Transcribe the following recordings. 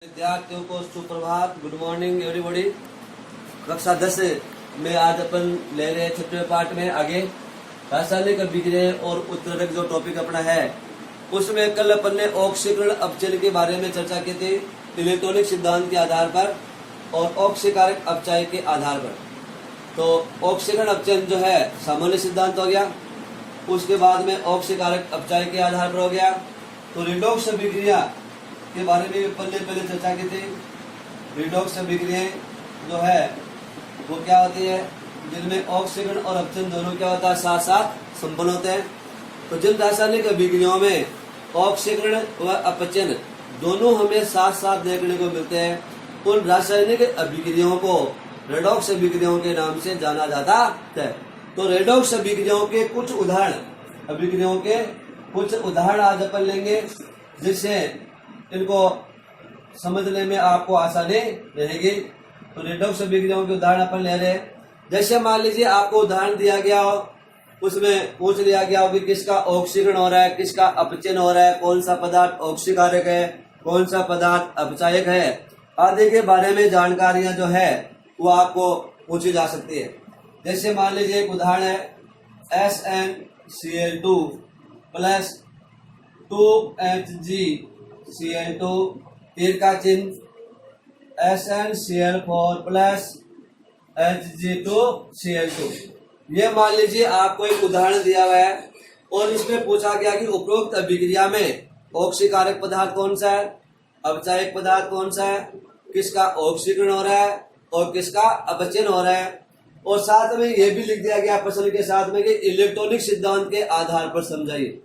विद्यार्थियों को सुप्रभात, गुड मॉर्निंग एवरीबॉडी। कक्षा 10 में आज अपन ले रहे हैं छठवें पार्ट में आगे रासायनिक अभिक्रिया और उत्प्रेरक जो टॉपिक अपना है उसमें कल अपन ने ऑक्सीकरण अपचय के बारे में चर्चा की थी इलेक्ट्रॉनिक सिद्धांत के आधार पर और ऑक्सीकारक अपचय के आधार पर। तो ऑक्सीकरण अपचयन जो है सामान्य सिद्धांत हो गया, उसके बाद में ऑक्सीकारक अपचय के आधार पर हो गया। तो रिडॉक्स अभिक्रिया के बारे में पहले चर्चा की थी। रिडॉक्स अभिक्रियाएं जो है वो क्या होती है, जिनमें ऑक्सीकरण और अपचयन दोनों क्या होता है, साथ साथ संपन्न होते हैं। तो जिन रासायनिक अभिक्रियाओं में ऑक्सीकरण व अपचयन दोनों हमें साथ साथ देखने को मिलते हैं, उन रासायनिक अभिक्रियाओं को रेडॉक्स अभिक्रियाओं के नाम से जाना जाता है। तो रेडॉक्स अभिक्रियाओं के कुछ उदाहरण आज अपन लेंगे, जिससे इनको समझने में आपको आसानी रहेगी। तो रेडॉक्स अभिक्रियाओं के उदाहरण अपन ले रहे हैं। जैसे मान लीजिए आपको उदाहरण दिया गया हो, उसमें पूछ लिया गया हो कि किसका ऑक्सीकरण हो रहा है, किसका अपचयन हो रहा है, कौन सा पदार्थ ऑक्सीकारक है, कौन सा पदार्थ अपचायक है, आदि के बारे में जानकारियां जो है वो आपको पूछी जा सकती है। जैसे मान लीजिए एक उदाहरण है SnCl2 प्लस 2HgCl2 तीर का चिन्ह SnCl4 प्लस Hg2Cl2। ये मान लीजिए आपको एक उदाहरण दिया हुआ है और इसमें पूछा गया कि उपरोक्त अभिक्रिया में ऑक्सीकारक पदार्थ कौन सा है, अपचायक पदार्थ कौन सा है, किसका ऑक्सीकरण हो रहा है और किसका अपचयन हो रहा है। और साथ में यह भी लिख दिया गया प्रश्न के साथ में कि इलेक्ट्रॉनिक सिद्धांत के आधार पर समझाइए।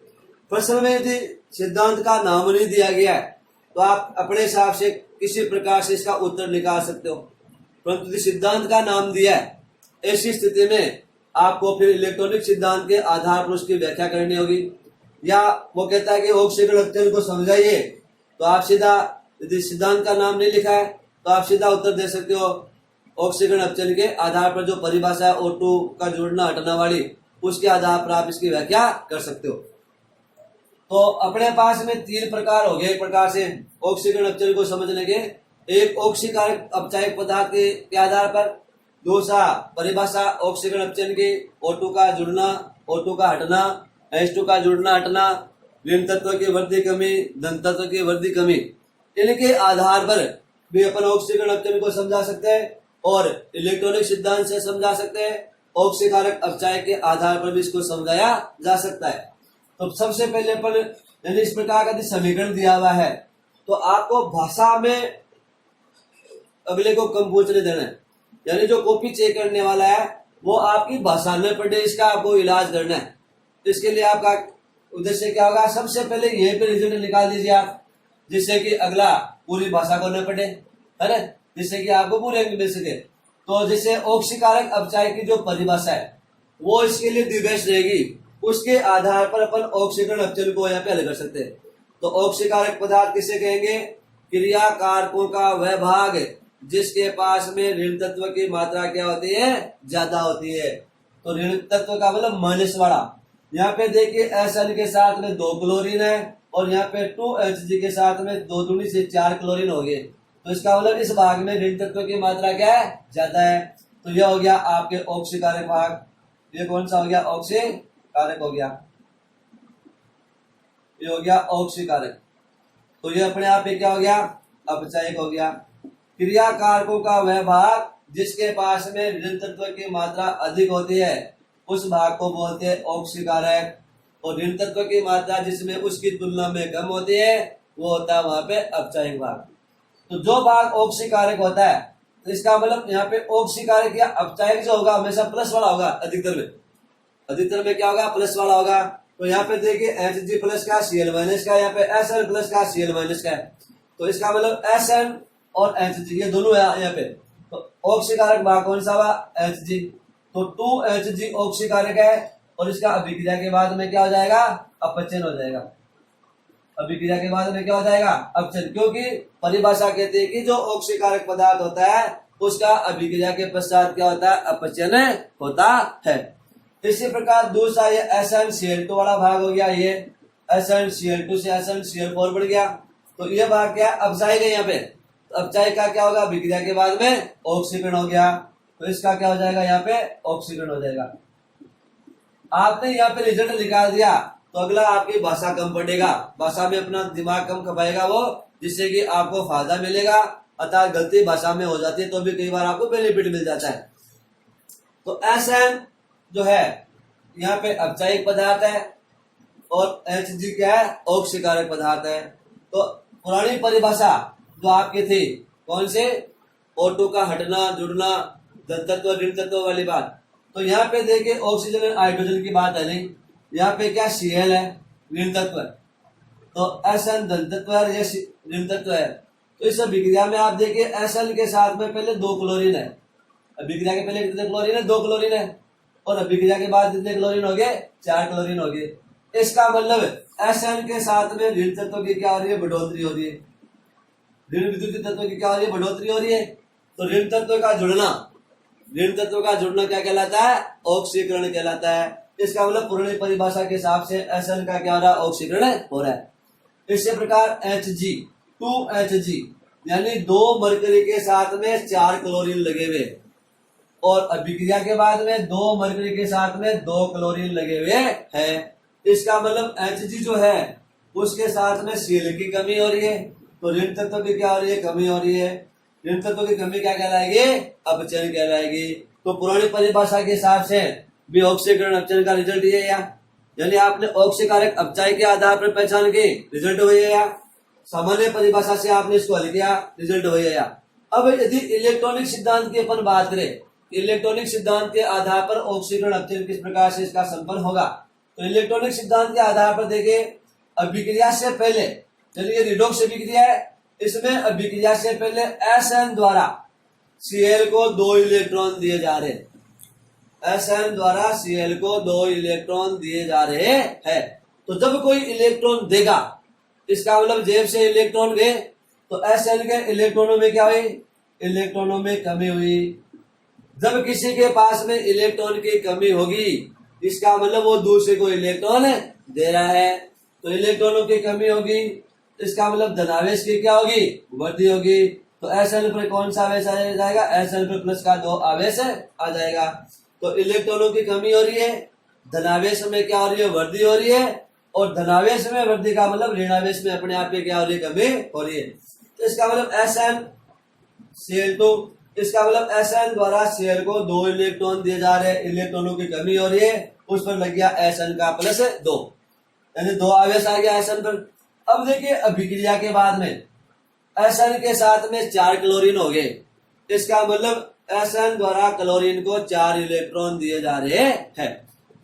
प्रश्न में यदि सिद्धांत का नाम नहीं दिया गया है तो आप अपने हिसाब से किसी प्रकार से इसका उत्तर निकाल सकते हो, परंतु यदि सिद्धांत का नाम दिया है ऐसी स्थिति में आपको फिर इलेक्ट्रॉनिक सिद्धांत के आधार पर उसकी व्याख्या करनी होगी। या वो कहता है कि ऑक्सीकरण अपचयन को समझाइए, तो आप सीधा, यदि सिद्धांत का नाम नहीं लिखा है तो आप सीधा उत्तर दे सकते हो ऑक्सीकरण अपचयन के आधार पर जो परिभाषा है O2 का जुड़ना हटना वाली, उसके आधार पर आप इसकी व्याख्या कर सकते हो। तो अपने पास में 3 प्रकार हो गए एक प्रकार से ऑक्सीकरण अपचयन को समझने के। एक ऑक्सीकारक अपचायक पदार्थ के आधार पर, दूसरा परिभाषा ऑक्सीकरण अपचयन की O2 का जुड़ना, O2 का हटना, H2 का जुड़ना हटना, ऋण तत्व की वृद्धि कमी, धन तत्व की वृद्धि कमी, इनके आधार पर भी अपन ऑक्सीकरण अपचयन को समझा सकते हैं और इलेक्ट्रॉनिक सिद्धांत से समझा सकते हैं। ऑक्सीकारक अपचायक के आधार पर भी इसको समझाया जा सकता है। तो सबसे पहले अपन यानी इस प्रकार का समीकरण दिया हुआ है तो आपको भाषा में अगले को कम पूछने देना है, यानी जो कॉपी चेक करने वाला है वो आपकी भाषा में पढ़े, इसका आपको इलाज करना है। इसके लिए आपका उद्देश्य क्या होगा, सबसे पहले यहीं पे रिजल्ट निकाल दीजिए आप, जिससे कि अगला पूरी भाषा को न पढ़े, है ना, जिससे कि आपको पूरे मिल सके। तो जैसे ऑक्सीकारक अपचाय की जो परिभाषा है वो इसके लिए दी बेस्ट रहेगी, उसके आधार पर अपन ऑक्सीकरण अपचयन को यहाँ पे हल कर सकते हैं। तो ऑक्सीकारक पदार्थ किसे कहेंगे, क्रिया कारकों का वह भाग जिसके पास में ऋण तत्व की मात्रा क्या होती है, ज्यादा होती है। तो ऋण तत्व का मतलब माइनस वाला। यहाँ पे देखिए Sn के साथ में 2 क्लोरीन है और यहाँ पे 2Hg के साथ में 2 दूनी से 4 क्लोरीन हो गए। तो इसका मतलब इस भाग में ऋण तत्व की मात्रा क्या है, ज्यादा है। तो यह हो गया आपके ऑक्सीकारक भाग। ये कौन सा हो गया, ऑक्सीकारक हो गया, ये हो गया ऑक्सीकारक। तो ये अपने आप में क्या हो गया, अपचायक हो गया। क्रिया कारकों का वह भाग जिसके पास में ऋण तत्व की मात्रा अधिक होती है उस भाग को बोलते हैं ऑक्सीकारक, और ऋण तत्व की मात्रा जिसमें उसकी तुलना में कम होती है वो होता है वहां पे अपचायक भाग। तो जो भाग ऑक्सीकारक होता है तो इसका मतलब यहाँ पे ऑक्सीकारक या अपचायक जो होगा हमेशा प्लस वाला होगा, अधिकतर में क्या होगा, प्लस वाला होगा। तो यहाँ पे देखिए Hg प्लस का Cl माइनस का, यहाँ पे Sn प्लस का Cl माइनस का है। तो इसका मतलब Sn और Hg ये दोनों है यहाँ पे। तो ऑक्सीकारक भाग कौन सा हुआ, Hg। तो 2Hg ऑक्सीकारक है और इसका अभिक्रिया के बाद में क्या हो जाएगा, अपचयन हो जाएगा। अभिक्रिया के बाद में क्या हो जाएगा, अपचयन, क्योंकि परिभाषा कहती है कि जो ऑक्सीकारक पदार्थ होता है उसका अभिक्रिया के पश्चात क्या होता है, अपचयन होता है। इसी प्रकार दूसरा ये SnCl2 वाला भाग हो गया, ये SnCl2 से SnCl4 बढ़ गया। तो ये भाग क्या है, अपचायक है यहाँ पे। अपचायक का क्या होगा, अभिक्रिया के बाद में ऑक्सीकरण हो गया, तो इसका क्या हो जाएगा, यहाँ पे ऑक्सीकरण हो जाएगा। आपने यहाँ पे रिजल्ट निकाल दिया तो अगला आपकी भाषा कम पड़ेगा, भाषा में अपना दिमाग कम खपाएगा वो, जिससे कि आपको फायदा मिलेगा। अतः गलती भाषा में हो जाती है तो भी कई बार आपको बेनिफिट मिल जाता है। तो SN जो है यहाँ पे अपचायक पदार्थ है और Hg क्या है, ऑक्सीकारक पदार्थ है। तो पुरानी परिभाषा जो आपकी थी कौन से, O2 का हटना जुड़ना धन तत्व ऋण तत्व वाली बात, तो यहाँ पे देखिए ऑक्सीजन और हाइड्रोजन की बात है नहीं, यहाँ पे क्या Cl है ऋण तत्व, तो SN धन तत्व है, ये ऋण तत्व है। तो इस अभिक्रिया में आप देखिए SN के साथ में पहले 2 क्लोरीन है, अभिक्रिया के पहले कितने क्लोरीन है, 2 क्लोरीन है, और अभिक्रिया के बाद कितने क्लोरीन हो गए, 4 क्लोरीन हो गए। इसका मतलब SN के साथ में ऋण तत्व की क्या हो रही है, बढ़ोतरी हो रही है, ऋण विद्युत तत्व की क्या हो रही है, बढ़ोतरी हो रही है। तो ऋण तत्व का जुड़ना, ऋण तत्व का जुड़ना क्या कहलाता है, ऑक्सीकरण कहलाता है। इसका मतलब पुरानी परिभाषा के हिसाब से SN का क्या हो रहा है, ऑक्सीकरण हो रहा है। इसी प्रकार Hg 2Hg यानी 2 मरकरी के साथ में 4 क्लोरीन लगे हुए, और अभिक्रिया के बाद में 2 मरकरी के साथ में 2 क्लोरीन लगे हुए हैं। इसका मतलब Hg जो है उसके साथ में Cl की कमी हो रही है, तो ऋण तत्व की क्या हो रही है, कमी हो रही है। ऋण तत्व की कमी क्या कहलाएगी, अपचयन कहलाएगी। तो पुरानी परिभाषा के हिसाब से भी ऑक्सीकरण अपचयन का रिजल्ट ये है, यानी आपने ऑक्सीकारक अपचायक के आधार पर पहचान के रिजल्ट हुई है, या सामान्य परिभाषा से आपने इसको हल किया रिजल्ट हुई है। अब यदि इलेक्ट्रॉनिक सिद्धांत की अपन बात करें, इलेक्ट्रॉनिक सिद्धांत के आधार पर ऑक्सीकरण अपचयन किस प्रकार से इसका संपन्न होगा, तो इलेक्ट्रॉनिक सिद्धांत के आधार पर देखिए अभिक्रिया से पहले, चलिए रिडॉक्स अभिक्रिया है, इसमें अभिक्रिया से पहले SN द्वारा Cl को 2 इलेक्ट्रॉन दिए जा रहे हैं, SN द्वारा Cl को 2 इलेक्ट्रॉन दिए जा रहे हैं। तो जब कोई इलेक्ट्रॉन देगा, इसका मतलब जेब से इलेक्ट्रॉन गए तो SN के इलेक्ट्रॉनों में क्या हुई, इलेक्ट्रॉनों में कमी हुई। जब किसी के पास में इलेक्ट्रॉन की कमी होगी, इसका मतलब वो दूसरे को इलेक्ट्रॉन दे रहा है, तो इलेक्ट्रॉनों की कमी होगी, इसका मतलब धनावेश की क्या होगी, वृद्धि होगी। तो SN पर कौन सा आवेश आ जाएगा, SN पर प्लस का 2 आवेश आ जाएगा। तो इलेक्ट्रॉनों की कमी हो रही है, धनावेश में क्या हो रही है, वृद्धि हो रही है, और धनावेश में वृद्धि का मतलब ऋणावेश में अपने आप की क्या हो रही है, कमी हो रही है। तो इसका मतलब SnCl2, इसका मतलब SN द्वारा Cl को 2 इलेक्ट्रॉन दिए जा रहे हैं, इलेक्ट्रॉनों की कमी हो रही है, उस पर लग गया SN का प्लस 2, यानी 2 आवेश आ गया SN पर। अब देखिए अभिक्रिया के बाद में SN के साथ में 4 क्लोरीन हो गए, इसका मतलब SN द्वारा क्लोरीन को 4 इलेक्ट्रॉन दिए जा रहे हैं।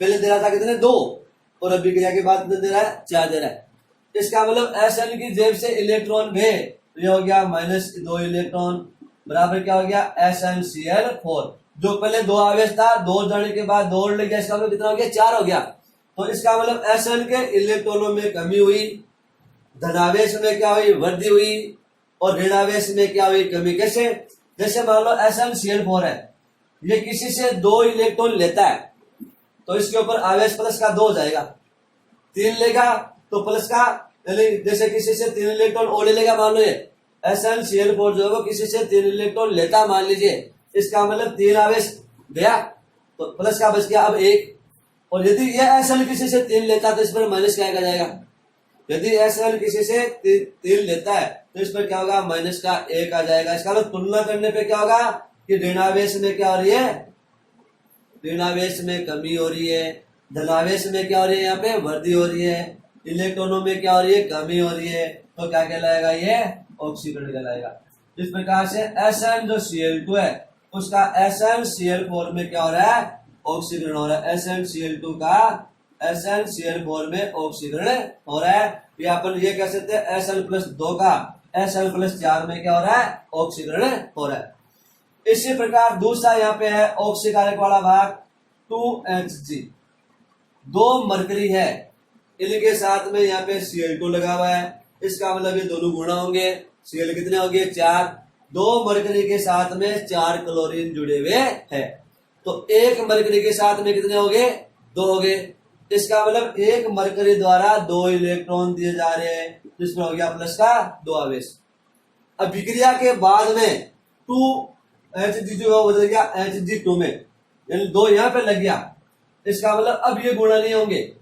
पहले दे रहा था कितने, 2, और अभिक्रिया के बाद कितने दे रहा है, 4 दे रहा है। इसका मतलब SN की जेब से इलेक्ट्रॉन गए, ये हो गया -2 इलेक्ट्रॉन, बराबर क्या हो गया, SnCl4। जो पहले 2 आवेश था, 2 जाने के बाद 2 और लग गया, इसका मतलब कितना हो गया, 4 हो गया। तो इसका मतलब SN के इलेक्ट्रॉनों में कमी हुई, धनावेश में क्या हुई, वृद्धि हुई, और ऋणावेश में क्या हुई, कमी। कैसे, जैसे मान लो SnCl4 है, ये किसी से 2 इलेक्ट्रॉन लेता है तो इसके ऊपर आवेश प्लस का 2 हो जाएगा, 3 लेगा तो प्लस का, यानी जैसे किसी से 3 इलेक्ट्रॉन और ले लेगा, मान लो ये SnCl4 जो है वो किसी से 3 इलेक्ट्रॉन लेता मान लीजिए, इसका मतलब 3 आवेश गया तो प्लस का बच गया अब 1। और यदि ये SN किसी से 3 लेता तो इस पर माइनस क्या आ जाएगा, यदि SN किसी से 3 लेता है तो इस पर क्या होगा, माइनस का 1 आ जाएगा। इसका मतलब तुलना करने पे क्या होगा कि ऋणावेश में क्या हो रही है, ऋणावेश में कमी हो रही है, धनावेश में क्या हो रही है, यहाँ पे वृद्धि हो रही है, इलेक्ट्रॉनों में क्या हो रही है, कमी हो रही है। तो क्या कहलाएगा, ये ऑक्सीकरण कहलाएगा। इस प्रकार से SN जो Cl2 है उसका SnCl4 में क्या हो रहा है, ऑक्सीकरण हो रहा है। SnCl2 का SnCl4 में ऑक्सीकरण हो रहा है। या अपन ये कह सकते हैं SN+2 का SN+4 में क्या हो रहा है, ऑक्सीकरण हो रहा है। इसी प्रकार दूसरा यहाँ पे है ऑक्सीकारक वाला भाग 2Hg, 2 मरकरी है, इनके साथ में यहाँ पे Cl2 लगा हुआ है, इसका मतलब ये दोनों गुणा होंगे, Cl कितने हो गए, 4, 2 मरकरी के साथ में 4 क्लोरीन जुड़े हुए हैं, तो 1 मरकरी के साथ में कितने हो गए, 2 हो गए। इसका मतलब 1 मरकरी द्वारा 2 इलेक्ट्रॉन दिए जा रहे हैं, जिसमें हो गया प्लस का 2 आवेश। अभिक्रिया के बाद में 2Hg जो है बदल गया Hg2 में, यानी 2 यहाँ पे लग गया। इसका मतलब अब ये गुणा नहीं होंगे।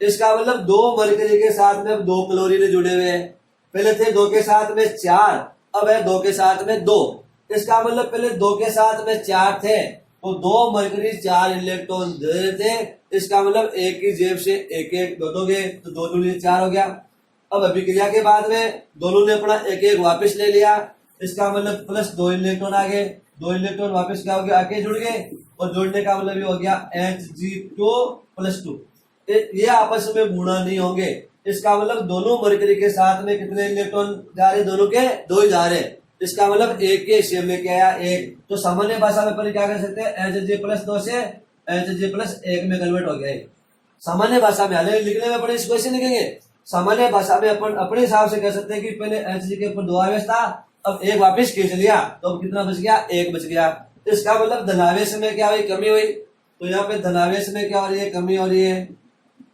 इसका मतलब 2 मरकरी के साथ में अब 2 क्लोरीन जुड़े हुए हैं। पहले थे 2 के साथ में 4, अब है 2 के साथ में 2। इसका मतलब पहले 2 के साथ में 4 थे तो 2 मरकरी 4 इलेक्ट्रॉन दे रहे थे। इसका मतलब एक की जेब से एक एक दोगे तो 2 दूनी 4 हो गया। अब अभिक्रिया के बाद में दोनों ने अपना एक एक वापस ले लिया। इसका मतलब प्लस 2 इलेक्ट्रॉन आ गए, 2 इलेक्ट्रॉन वापस क्या हो गया, आके जुड़ गए। और जुड़ने का मतलब ये हो गया Hg2+2। ये आपस में गुणा नहीं होंगे। इसका मतलब दोनों मरकरी के साथ में कितने इलेक्ट्रॉन जा रहे, दोनों के 2 ही जा रहे। इसका मतलब एक के हिस्से में क्या आया, 1। तो सामान्य भाषा में अपन क्या कर सकते हैं, Hg+2 से Hg+1 में कन्वर्ट हो गया। सामान्य भाषा में, हालांकि लिखने में अपन इसको ऐसे लिखेंगे। सामान्य भाषा में अपन अपने हिसाब से कह सकते हैं कि पहले Hg के ऊपर 2 आवेश था, अब 1 वापिस खींच लिया तो अब कितना बच गया, 1 बच गया। इसका मतलब धनावेश में क्या हुई, कमी हुई। तो यहाँ पे धनावेश में क्या हो रही है, कमी हो रही है।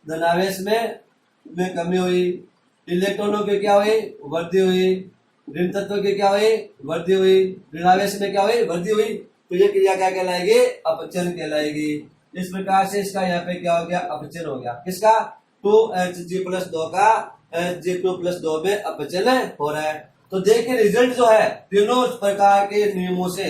धनावेश में कमी हुई। इलेक्ट्रॉनों की क्या हुई, वृद्धि हुई। ऋण तत्व की क्या हुई, वृद्धि हुई। ऋणावेश में क्या हुई, वृद्धि हुई। तो ये क्रिया क्या कहलाएगी, अपचयन कहलाएगी। इस प्रकार से इसका यहाँ पे क्या हो गया, अपचयन हो गया। किसका, 2Hg+2 का Hg2+2 में अपचयन हो रहा है। तो देखिए रिजल्ट जो है तीनों प्रकार के नियमों से,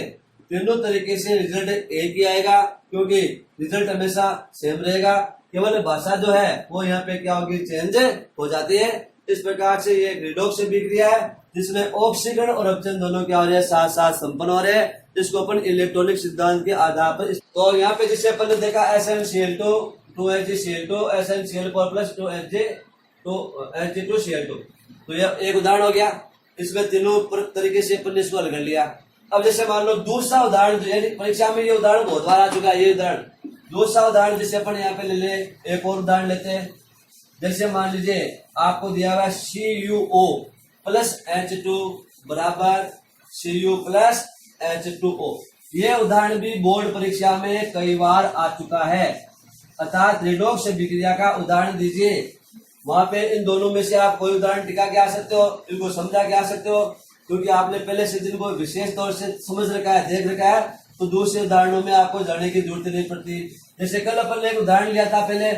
तीनों तरीके से रिजल्ट एक ही आएगा, क्योंकि रिजल्ट हमेशा सेम रहेगा। केवल भाषा जो है वो यहाँ पे क्या होगी, चेंज हो जाती है। इस प्रकार से ये रिडॉक्स अभिक्रिया है जिसमें ऑक्सीकरण और अपचयन दोनों क्या हो रहे हैं, साथ साथ संपन्न हो रहे हैं। इसको अपन इलेक्ट्रॉनिक सिद्धांत के आधार पर, तो यहाँ पे जिसे अपन ने देखा SnCl2 2HgCl2 SnCl4+ 2Hg2Cl2, तो यह एक उदाहरण हो गया। इसमें तीनों तरीके से अपन ने इसको हल कर लिया। अब जैसे मान लो दूसरा उदाहरण, परीक्षा में ये उदाहरण बहुत बार आ चुका है। ये उदाहरण, दूसरा उदाहरण जैसे अपन यहाँ पे ले ले, एक और उदाहरण लेते हैं। जैसे मान लीजिए आपको दिया हुआ CuO+H2 बराबर Cu+H2O। ये उदाहरण भी बोर्ड परीक्षा में कई बार आ चुका है। अर्थात रिडॉक्स अभिक्रिया का उदाहरण दीजिए, वहां पे इन दोनों में से आप कोई उदाहरण टिका के आ सकते हो, इनको समझा के आ सकते हो, क्योंकि आपने पहले से जिनको विशेष तौर से समझ रखा है, देख रखा है, तो दूसरे उदाहरणों में आपको जाने की जरूरत नहीं पड़ती। जैसे कल अपन ने एक उदाहरण लिया था पहले,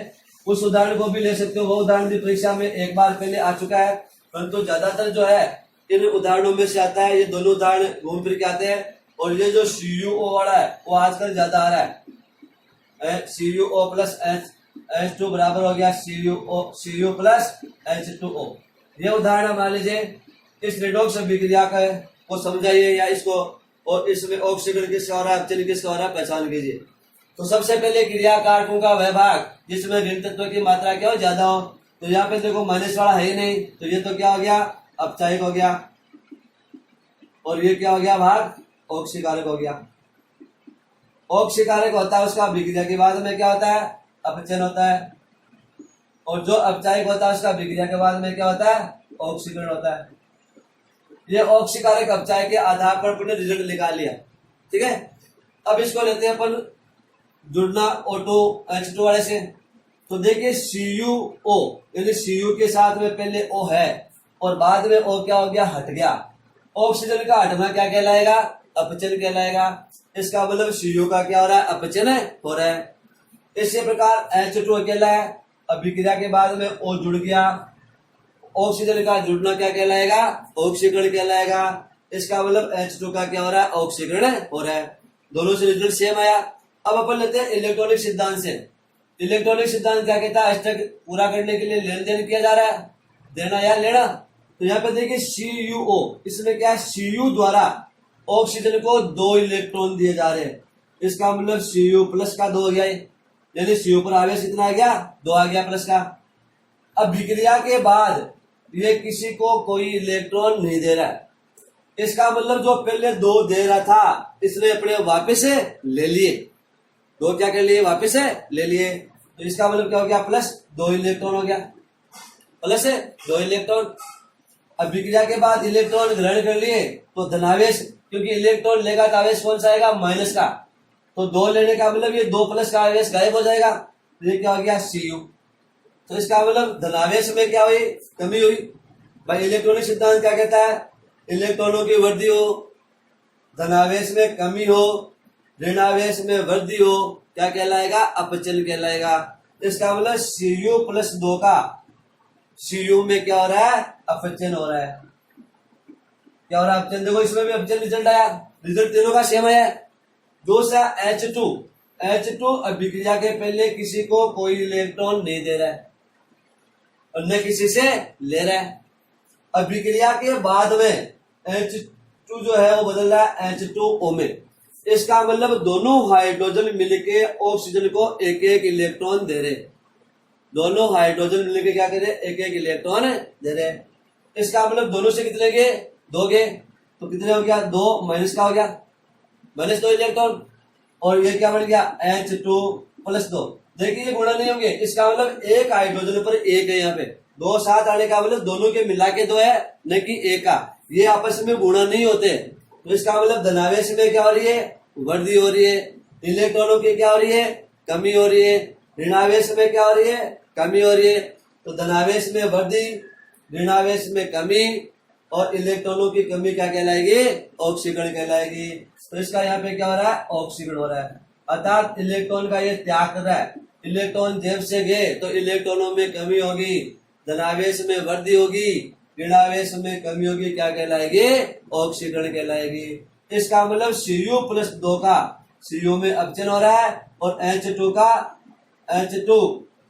उस उदाहरण को भी ले सकते हो। वो उदाहरण भी परीक्षा में एक बार पहले आ चुका है, परंतु ज्यादातर जो है इन उदाहरणों में से आता है। ये दोनों उदाहरण घूम फिर के आते हैं। और ये जो CuO वाला है वो आजकल ज्यादा आ रहा है। CuO+H2 बराबर हो गया Cu+H2O। ये उदाहरण मान लीजिए, इस रिडॉक्स अभिक्रिया को समझाइए या इसको, और इसमें ऑक्सीकरण किसका हो रहा है, अपचयन किसका हो रहा है, पहचान कीजिए। तो सबसे पहले क्रिया कारकों का वह भाग जिसमें ऋण तत्व की मात्रा क्या हो, ज्यादा हो। तो यहाँ पे देखो माइनस वाला है ही नहीं, तो ये तो क्या हो गया, अपचायक हो गया। और ये क्या हो गया, भाग ऑक्सीकारक हो गया। ऑक्सीकारक होता है उसका अभिक्रिया के बाद में क्या होता है, अपचयन होता है। और जो अपचायक होता है उसका अभिक्रिया के बाद में क्या होता है, ऑक्सीकरण होता है। ये ऑक्सीकारक अपचायक के आधार पर अपने रिजल्ट निकाल लिया, ठीक है। अब इसको लेते हैं अपन जुड़ना O2H2 वाले से। तो देखिए CuO, यानी Cu के साथ में पहले O है और बाद में O क्या हो गया, हट गया। ऑक्सीजन का हटना क्या कहलाएगा, अपचयन कहलाएगा। इसका मतलब Cu का क्या हो रहा है, अपचयन हो रहा है। इसी प्रकार H2 अकेला है, अभिक्रिया के बाद में O जुड़ गया। ऑक्सीजन का जुड़ना क्या कहलाएगा, ऑक्सीकरण कहलाएगा। इसका मतलब H2 का क्या हो रहा है, ऑक्सीकरण हो रहा है। दोनों से रिजल्ट सेम आया। अब अपन लेते हैं इलेक्ट्रॉनिक सिद्धांत से। इलेक्ट्रॉनिक सिद्धांत क्या कहता है, अष्टक पूरा करने के लिए लेन देन किया जा रहा है, देना या लेना। तो यहाँ पे देखिए CuO, इसमें क्या है, Cu द्वारा ऑक्सीजन को 2 इलेक्ट्रॉन दिए जा रहे हैं। इसका मतलब Cu+ का 2 हो गया, यानी Cu पर आवेश कितना आ गया, 2 आ गया प्लस का। अभिक्रिया के बाद ये किसी को कोई इलेक्ट्रॉन नहीं दे रहा है। इसका मतलब जो पहले 2 दे रहा था इसने अपने वापस ले लिए, 2 क्या कर लिए, वापस ले लिए। तो इसका मतलब क्या हो गया, +2 इलेक्ट्रॉन हो गया, +2 इलेक्ट्रॉन। अभिक्रिया के बाद इलेक्ट्रॉन ग्रहण कर लिए तो धनावेश, क्योंकि इलेक्ट्रॉन लेगा तो आवेश कौन सा आएगा, माइनस का। तो 2 लेने का मतलब ये 2+ का आवेश गायब हो जाएगा। तो ये क्या हो गया, Cu। तो इसका मतलब धनावेश में क्या हुई, कमी हुई। भाई इलेक्ट्रॉनिक सिद्धांत क्या कहता है, इलेक्ट्रॉनों की वृद्धि हो, धनावेश में कमी हो, ऋणावेश में वृद्धि हो, क्या कहलाएगा? अपचन कहलाएगा। इसका मतलब Cu प्लस 2 का Cu में क्या हो रहा है? अपचन हो रहा है। क्या हो रहा है? अपचन। देखो इसमें भी अपचन रिजल्ट आया, रिजल्ट तीनों का सेम है। दूसरा H2 अभिक्रिया के पहले किसी को कोई इलेक्ट्रॉन नहीं दे रहा है और न किसी से ले रहा है। अभिक्रिया के बाद में H2 जो है वो बदल रहा है H2O में। इसका मतलब दोनों हाइड्रोजन मिलके ऑक्सीजन को एक एक इलेक्ट्रॉन दे रहे। दोनों हाइड्रोजन मिलके क्या करे? एक एक इलेक्ट्रॉन दे रहे। इसका मतलब दोनों से कितने के? 2 के। तो कितने हो गया? 2 माइनस का हो गया, माइनस 2 इलेक्ट्रॉन। और ये क्या बन गया? H2 plus 2। देखिए ये गुणा नहीं होंगे, इसका मतलब एक हाइड्रोजन पर एक है। यहाँ पे 2 साथ आने का मतलब दोनों के मिला के 2 है, न कि एक का। ये आपस में गुणा नहीं होते। तो इसका मतलब धनावेश में क्या हो रही है? वृद्धि हो रही है। इलेक्ट्रॉनों की क्या हो रही है? कमी हो रही है। ऋणावेश में क्या हो रही है? कमी हो रही है। तो धनावेश में वृद्धि, ऋणावेश में कमी और इलेक्ट्रॉनों की कमी क्या कहलाएगी? ऑक्सीकरण कहलाएगी। तो इसका यहाँ पे क्या हो रहा है? ऑक्सीकरण हो रहा है, अर्थात इलेक्ट्रॉन का ये त्याग कर रहा है। इलेक्ट्रॉन जेब से गए तो इलेक्ट्रॉनों में कमी होगी, धनावेश में वृद्धि होगी, ऋणावेश में कमी होगी, क्या कहलाएगी? ऑक्सीकरण कहलाएगी। इसका मतलब Cu प्लस 2 का Cu में अपचन हो रहा है और H2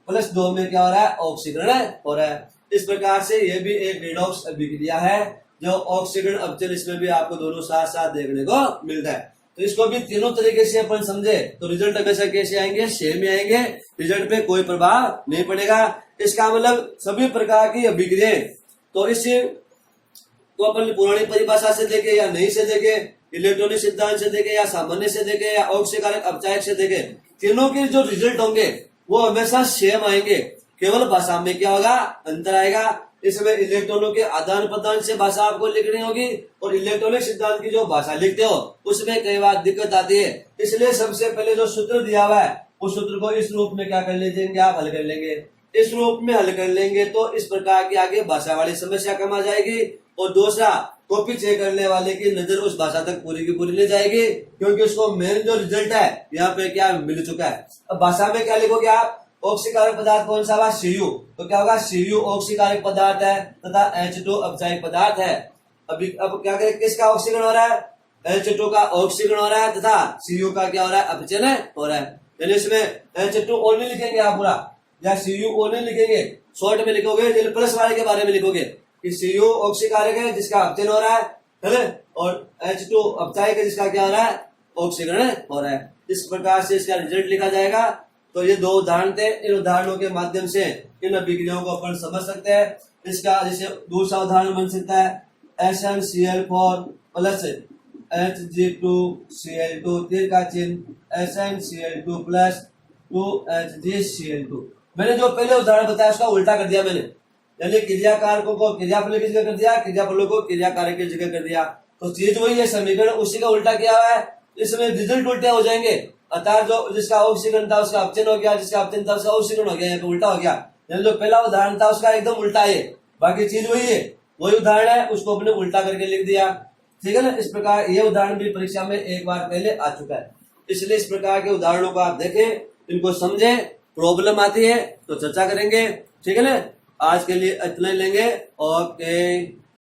प्लस 2 में क्या हो रहा है? ऑक्सीकरण हो रहा है। इस प्रकार से यह भी एक रेडॉक्स अभिक्रिया है, जो ऑक्सीकरण अपचन इसमें भी आपको दोनों साथ साथ देखने को मिलता है। तो इसको भी तीनों तरीके से अपन समझे तो रिजल्ट हमेशा कैसे आएंगे? सेम ही आएंगे, रिजल्ट पे कोई प्रभाव नहीं पड़ेगा। इसका मतलब सभी प्रकार की अभिक्रियाएं तो इसे तो अपन पुरानी परिभाषा से देखे या नई से देखे, इलेक्ट्रॉनिक सिद्धांत से देखे या सामान्य से देखे या ऑक्सीकारक अपचायक से देखे, तीनों के जो रिजल्ट होंगे वो हमेशा सेम आएंगे। केवल भाषा में क्या होगा? अंतर आएगा। इसमें इलेक्ट्रॉनों के आदान प्रदान से भाषा आपको लिखनी होगी और इलेक्ट्रॉनिक सिद्धांत की जो भाषा लिखते हो उसमें कई बार दिक्कत आती है। इसलिए सबसे पहले जो सूत्र दिया हुआ है उस सूत्र को इस रूप में क्या कर लीजिएंगे? आप हल कर लेंगे। इस रूप में हल कर लेंगे तो इस प्रकार की आगे भाषा वाली समस्या कम आ जाएगी। और दूसरा, कॉपी चेक करने वाले की नजर उस भाषा तक पूरी की पूरी ले जाएगी, क्योंकि उसको मेन जो रिजल्ट है यहाँ पे क्या मिल चुका है। अब भाषा में क्या लिखोगे आप? ऑक्सीकारक पदार्थ कौन सा हुआ? Cu। तो क्या होगा? Cu ऑक्सीकारक पदार्थ है तथा H2 अपचायक पदार्थ है। अब क्या करें? किसका ऑक्सीकरण हो रहा है? H2 का ऑक्सीकरण हो रहा है तथा Cu का क्या हो रहा है? अपचयन हो रहा है। यानी इसमें H2O नहीं लिखेंगे आप पूरा, या Cu नहीं लिखेंगे, शॉर्ट में लिखोगे, प्लस वाले के बारे में लिखोगे कि Cu ऑक्सीकारक है जिसका अपचयन हो रहा है, और H2 अपचायक है जिसका क्या हो रहा है? ऑक्सीकरण हो रहा है। इस प्रकार से इसका रिजल्ट लिखा जाएगा। तो ये 2 उदाहरण थे, इन उदाहरणों के माध्यम से इन अभिक्रियाओं को अपन समझ सकते हैं। इसका जैसे दूसरा उदाहरण बन सकता है SnCl4 प्लस Hg2Cl2 तीर का चिन्ह SnCl2 प्लस 2HgCl2। मैंने जो पहले उदाहरण बताया उसका उल्टा कर दिया मैंने, यानी क्रियाकारकों को क्रियाफल की जगह कर दिया, क्रियाफलों को क्रियाकारक की जगह कर दिया। तो चीज वही है, समीकरण उसी का उल्टा किया हुआ है। इसमें रिजल्ट उल्टे हो जाएंगे, अर्थात जो जिसका ऑक्सीकरण था उसका अपचयन हो गया, जिसका अपचयन था उसका ऑक्सीकरण हो गया, यहाँ पे उल्टा हो गया। यानी जो पहला उदाहरण था उसका एकदम उल्टा है, बाकी चीज वही है, वही उदाहरण है, उसको अपने उल्टा करके लिख दिया। ठीक है ना। इस प्रकार ये उदाहरण भी परीक्षा में एक बार पहले आ चुका है, इसलिए इस प्रकार के उदाहरणों को आप देखें, इनको समझें। प्रॉब्लम आती है तो चर्चा करेंगे। ठीक है ना। आज के लिए इतना ही लेंगे। ओके।